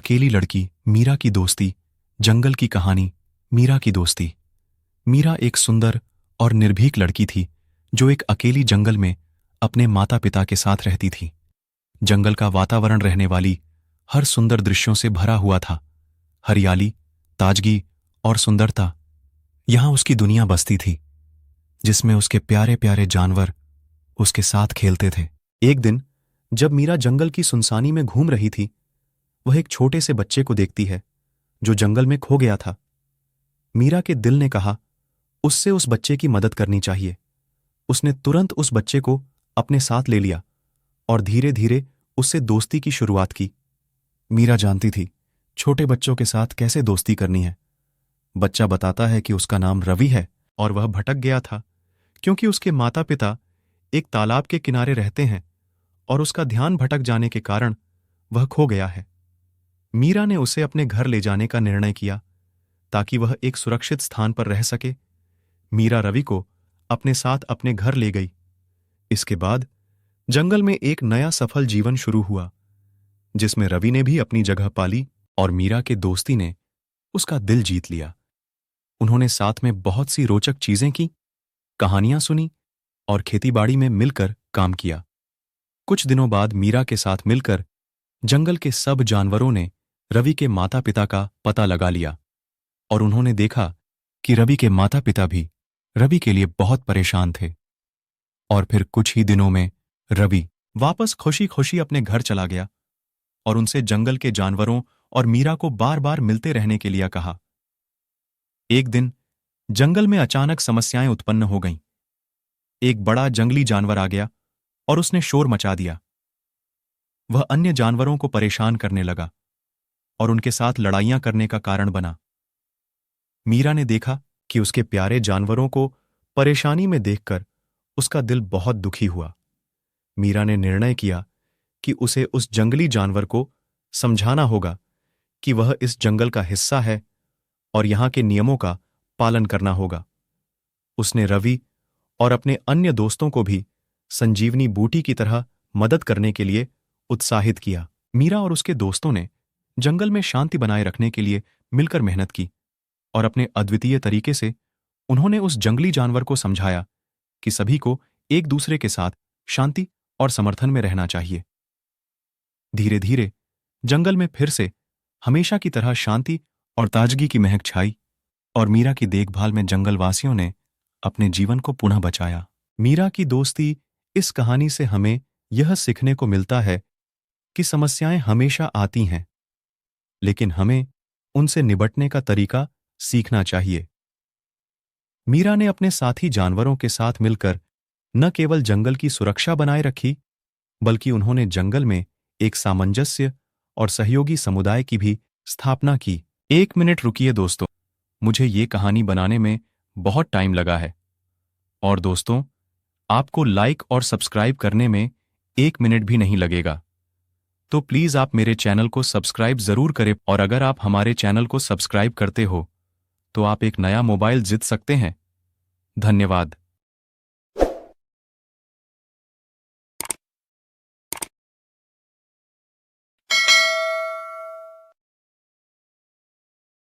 अकेली लड़की मीरा की दोस्ती। जंगल की कहानी। मीरा की दोस्ती। मीरा एक सुंदर और निर्भीक लड़की थी जो एक अकेली जंगल में अपने माता पिता के साथ रहती थी। जंगल का वातावरण रहने वाली हर सुंदर दृश्यों से भरा हुआ था। हरियाली, ताजगी और सुंदरता, यहां उसकी दुनिया बसती थी, जिसमें उसके प्यारे प्यारे जानवर उसके साथ खेलते थे। एक दिन जब मीरा जंगल की सुनसानी में घूम रही थी, वह एक छोटे से बच्चे को देखती है जो जंगल में खो गया था। मीरा के दिल ने कहा, उससे उस बच्चे की मदद करनी चाहिए। उसने तुरंत उस बच्चे को अपने साथ ले लिया और धीरे धीरे उससे दोस्ती की शुरुआत की। मीरा जानती थी छोटे बच्चों के साथ कैसे दोस्ती करनी है। बच्चा बताता है कि उसका नाम रवि है और वह भटक गया था क्योंकि उसके माता पिता एक तालाब के किनारे रहते हैं और उसका ध्यान भटक जाने के कारण वह खो गया है। मीरा ने उसे अपने घर ले जाने का निर्णय किया ताकि वह एक सुरक्षित स्थान पर रह सके। मीरा रवि को अपने साथ अपने घर ले गई। इसके बाद जंगल में एक नया सफल जीवन शुरू हुआ, जिसमें रवि ने भी अपनी जगह पाली और मीरा के दोस्ती ने उसका दिल जीत लिया। उन्होंने साथ में बहुत सी रोचक चीजें की, कहानियां सुनी और खेतीबाड़ी में मिलकर काम किया। कुछ दिनों बाद मीरा के साथ मिलकर जंगल के सब जानवरों ने रवि के माता पिता का पता लगा लिया और उन्होंने देखा कि रवि के माता पिता भी रवि के लिए बहुत परेशान थे। और फिर कुछ ही दिनों में रवि वापस खुशी खुशी अपने घर चला गया और उनसे जंगल के जानवरों और मीरा को बार बार मिलते रहने के लिए कहा। एक दिन जंगल में अचानक समस्याएं उत्पन्न हो गईं। एक बड़ा जंगली जानवर आ गया और उसने शोर मचा दिया। वह अन्य जानवरों को परेशान करने लगा और उनके साथ लड़ाइयां करने का कारण बना। मीरा ने देखा कि उसके प्यारे जानवरों को परेशानी में देखकर उसका दिल बहुत दुखी हुआ। मीरा ने निर्णय किया कि उसे उस जंगली जानवर को समझाना होगा कि वह इस जंगल का हिस्सा है और यहां के नियमों का पालन करना होगा। उसने रवि और अपने अन्य दोस्तों को भी संजीवनी बूटी की तरह मदद करने के लिए उत्साहित किया। मीरा और उसके दोस्तों ने जंगल में शांति बनाए रखने के लिए मिलकर मेहनत की और अपने अद्वितीय तरीके से उन्होंने उस जंगली जानवर को समझाया कि सभी को एक दूसरे के साथ शांति और समर्थन में रहना चाहिए। धीरे धीरे जंगल में फिर से हमेशा की तरह शांति और ताजगी की महक छाई और मीरा की देखभाल में जंगलवासियों ने अपने जीवन को पुनः बचाया। मीरा की दोस्ती। इस कहानी से हमें यह सीखने को मिलता है कि समस्याएं हमेशा आती हैं, लेकिन हमें उनसे निपटने का तरीका सीखना चाहिए। मीरा ने अपने साथी जानवरों के साथ मिलकर न केवल जंगल की सुरक्षा बनाए रखी, बल्कि उन्होंने जंगल में एक सामंजस्य और सहयोगी समुदाय की भी स्थापना की। 1 मिनट रुकिए दोस्तों, मुझे ये कहानी बनाने में बहुत टाइम लगा है। और दोस्तों, आपको लाइक और सब्सक्राइब करने में 1 मिनट भी नहीं लगेगा। तो प्लीज आप मेरे चैनल को सब्सक्राइब जरूर करें और अगर आप हमारे चैनल को सब्सक्राइब करते हो तो आप एक नया मोबाइल जीत सकते हैं। धन्यवाद।